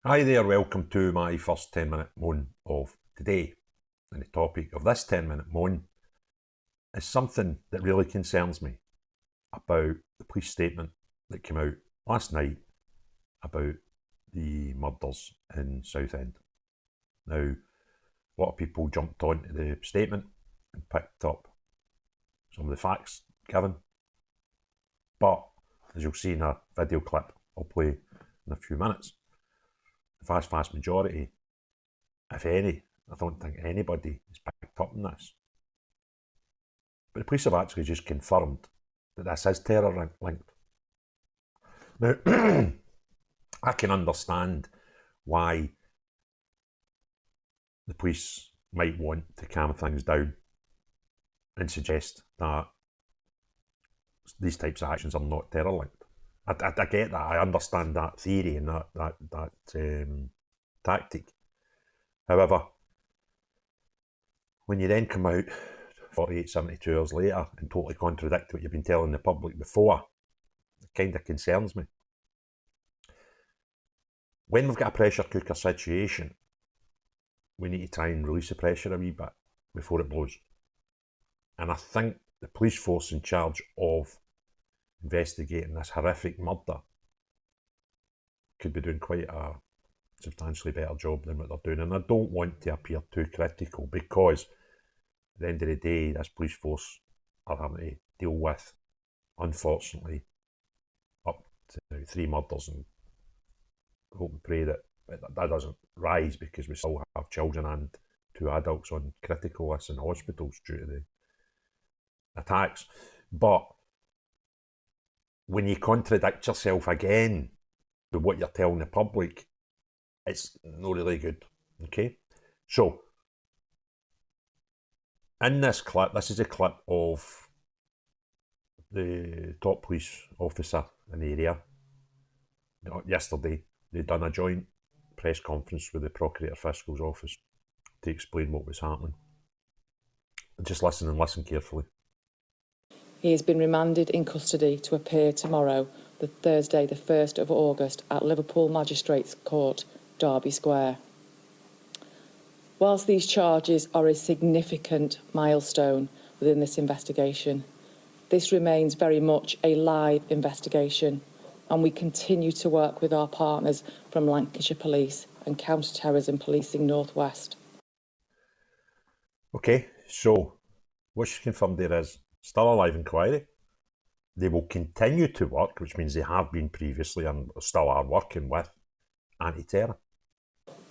Hi there, welcome to my first 10-minute moan of today. And the topic of this 10-minute moan is something that really concerns me about the police statement that came out last night about the murders in Southend. Now, a lot of people jumped onto the statement and picked up some of the facts given, but as you'll see in a video clip I'll play in a few minutes, the vast majority, if any, I don't think anybody has picked up on this. But the police have actually just confirmed that this is terror linked. Now, I can understand why the police might want to calm things down and suggest that these types of actions are not terror linked. I get that, I understand that theory and that tactic. However, when you then come out 48, 72 hours later and totally contradict what you've been telling the public before, it kind of concerns me. When we've got a pressure cooker situation, we need to try and release the pressure a wee bit before it blows. And I think the police force in charge of investigating this horrific murder could be doing quite a substantially better job than what they're doing. And I don't want to appear too critical, because at the end of the day, this police force are having to deal with, unfortunately, up to 3 murders, and hope and pray that that doesn't rise, because we still have children and 2 adults on critical lists in hospitals due to the attacks. But when you contradict yourself again with what you're telling the public, it's not really good, okay? So, in this clip, this is a clip of the top police officer in the area. Yesterday, they'd done a joint press conference with the Procurator Fiscal's office to explain what was happening. Just listen and listen carefully. He has been remanded in custody to appear tomorrow, the Thursday the 1st of August, at Liverpool Magistrates Court, Derby Square. Whilst these charges are a significant milestone within this investigation, this remains very much a live investigation, and we continue to work with our partners from Lancashire Police and Counter-Terrorism Policing North West. Okay, so what she's confirmed there is still a live inquiry. They will continue to work, which means they have been previously and still are working with anti-terror.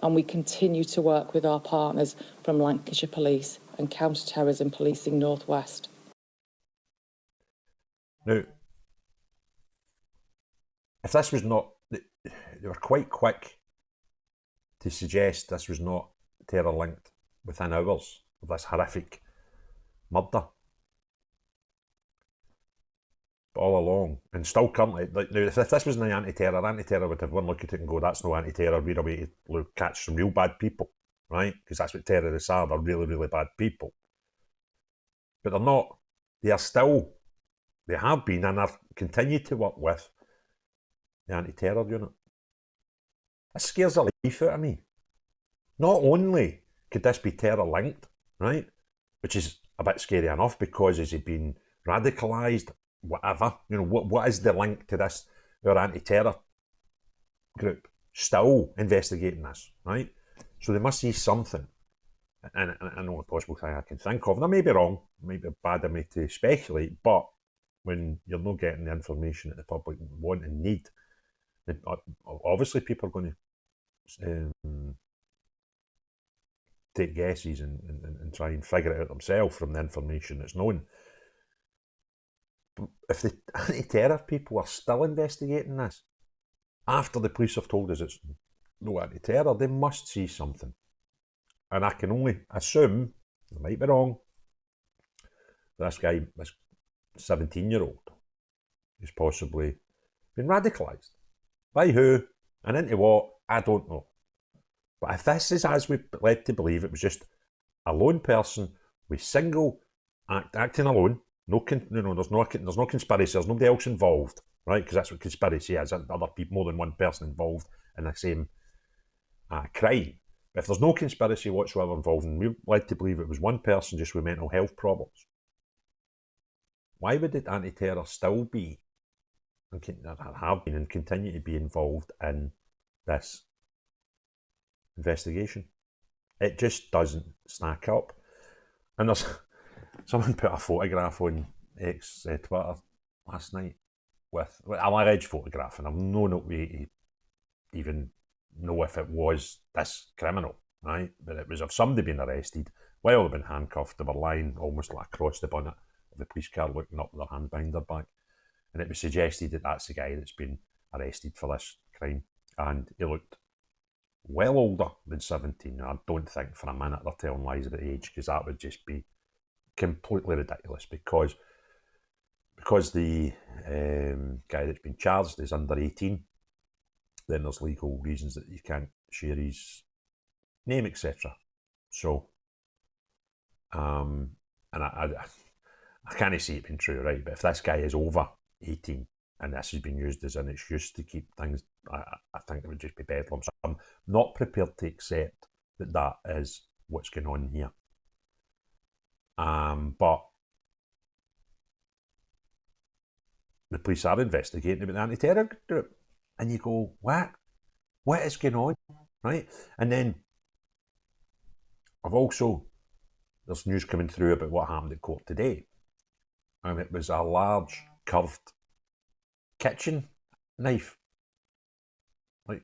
And we continue to work with our partners from Lancashire Police and Counter-Terrorism Policing North West. Now, if this was not, they were quite quick to suggest this was not terror linked within hours of this horrific murder. But all along, and still currently, like, now, if this was an anti-terror would have one look at it and go, that's no anti-terror, we're a way to catch some real bad people, right? Because that's what terrorists are, they're really, really bad people. But they're not, they have been and are continue to work with the anti-terror unit. This scares the life out of me. Not only could this be terror linked, right, which is a bit scary enough, because has he been radicalised, whatever, you know, what is the link to this, our anti-terror group still investigating this, right? So they must see something. And I know a possible thing I can think of, and I may be wrong, it might be bad of me to speculate, but when you're not getting the information that the public want and need, then obviously people are going to take guesses and try and figure it out themselves from the information that's known. But if the anti-terror people are still investigating this, after the police have told us it's no anti-terror, they must see something. And I can only assume, I might be wrong, this guy, this 17-year-old, is possibly been radicalised. By who and into what, I don't know. But if this is as we're led to believe, it was just a lone person with single acting alone, there's no conspiracy, there's nobody else involved, right? Because that's what conspiracy is, other people, more than one person involved in the same a crime. But if there's no conspiracy whatsoever involved, and we're led to believe it was one person just with mental health problems, why would the anti-terror still be, and have been, and continue to be involved in this investigation? It just doesn't stack up. And there's someone put a photograph on X Twitter last night with an alleged photograph, and I've no way to even know if it was this criminal, right? But it was of somebody being arrested while they've been handcuffed. They were lying almost like across the bonnet of the police car, looking up with their hand behind their back, and it was suggested that that's the guy that's been arrested for this crime, and he looked well older than 17. I don't think for a minute they're telling lies about age, because that would just be completely ridiculous, because the guy that's been charged is under 18, then there's legal reasons that you can't share his name, etc. So, and I can't see it being true, right? But if this guy is over 18 and this has been used as an excuse to keep things, I think it would just be bedlam. So I'm not prepared to accept that that is what's going on here. But the police are investigating about the anti-terror group, and you go, what is going on, right? And then there's news coming through about what happened at court today, and it was a large curved kitchen knife. Like,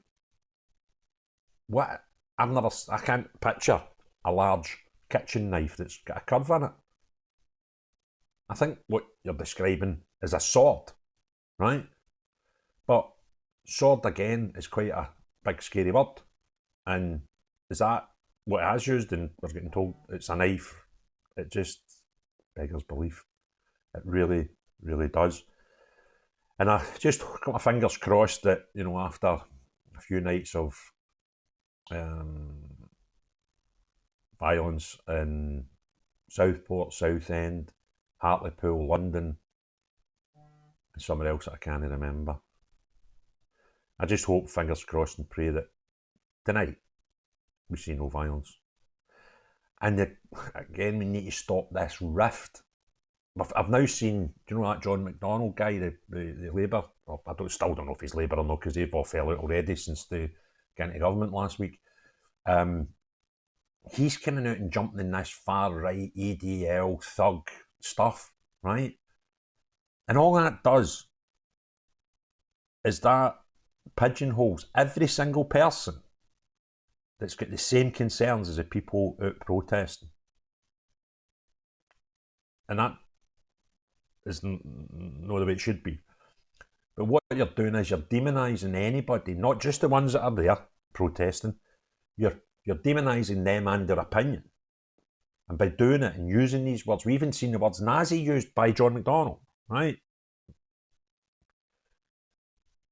what? I can't picture a large kitchen knife that's got a curve in it. I think what you're describing is a sword, right? But sword, again, is quite a big scary word. And is that what it has used, and we're getting told it's a knife? It just beggars belief. It really, really does. And I just got my fingers crossed that, after a few nights of violence in Southport, Southend, Hartlepool, London, and somewhere else that I can't remember, I just hope, fingers crossed, and pray that tonight we see no violence. And again, we need to stop this rift. I've now seen, do you know that John McDonnell guy, the Labour? I still don't know if he's Labour or not, because they've all fell out already since they got into government last week. He's coming out and jumping in this far right ADL thug stuff, right? And all that does is that pigeonholes every single person that's got the same concerns as the people out protesting. And that is not the way it should be. But what you're doing is you're demonising anybody, not just the ones that are there protesting. You're demonising them and their opinion. And by doing it and using these words, we've even seen the words Nazi used by John McDonnell, right?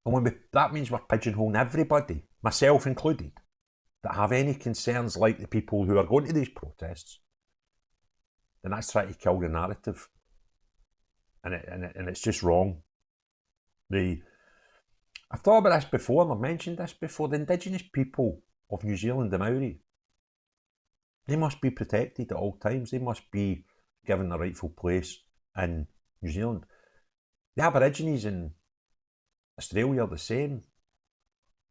And that means we're pigeonholing everybody, myself included, that have any concerns like the people who are going to these protests. Then that's trying to kill the narrative. And it's just wrong. I've thought about this before, and I've mentioned this before. The indigenous people of New Zealand, the Maori, they must be protected at all times. They must be given the rightful place in New Zealand. The Aborigines in Australia are the same.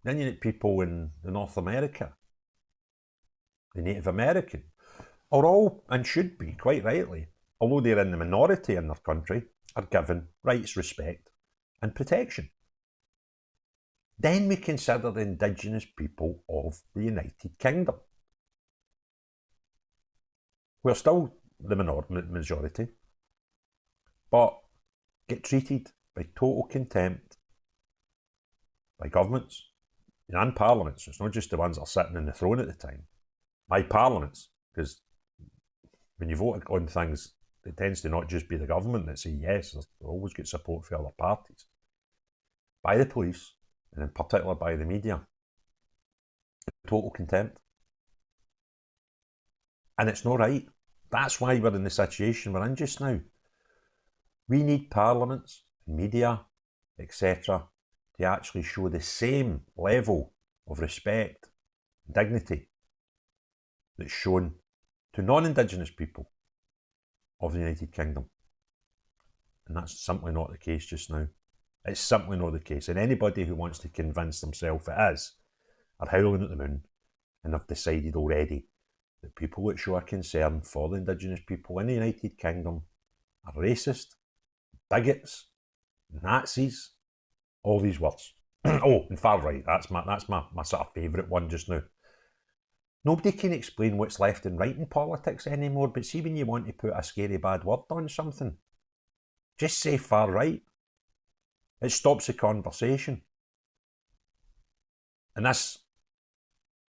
Then you get people in North America, the Native American, are all, and should be, quite rightly, although they're in the minority in their country, are given rights, respect and protection. Then we consider the indigenous people of the United Kingdom. We're still the majority, but get treated by total contempt by governments and parliaments. It's not just the ones that are sitting in the throne at the time. By parliaments, because when you vote on things, it tends to not just be the government that say yes, they always get support for other parties. By the police, and in particular by the media. Total contempt. And it's not right. That's why we're in the situation we're in just now. We need parliaments, media, etc. to actually show the same level of respect, dignity that's shown to non-Indigenous people of the United Kingdom. And that's simply not the case just now. It's simply not the case. And anybody who wants to convince themselves it is are howling at the moon and have decided already that people that show a concern for the Indigenous people in the United Kingdom are racist, bigots, Nazis, all these words. Oh, and far right, that's my sort of favourite one just now. Nobody can explain what's left and right in politics anymore, but see when you want to put a scary bad word on something, just say far right. It stops the conversation. And this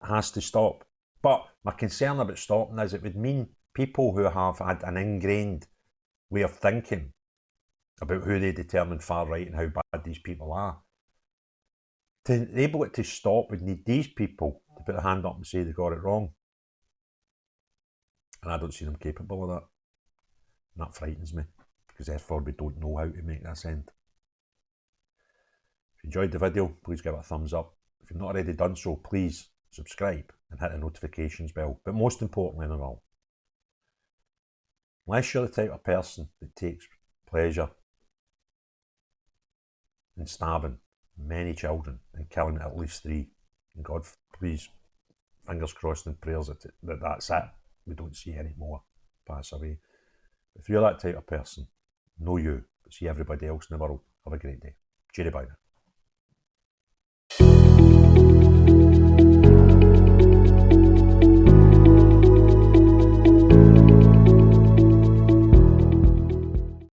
has to stop. But my concern about stopping is it would mean people who have had an ingrained way of thinking about who they determine far right and how bad these people are, to enable it to stop would need these people to put their hand up and say they got it wrong. And I don't see them capable of that. And that frightens me, because therefore we don't know how to make this end. If you enjoyed the video, please give it a thumbs up. If you've not already done so, please subscribe and hit the notifications bell. But most importantly than all, unless you're the type of person that takes pleasure in stabbing many children and killing at least 3, and God, please, fingers crossed and prayers that that's it, we don't see any more pass away. If you're that type of person, know you, but see everybody else in the world. Have a great day. Cheery bye now.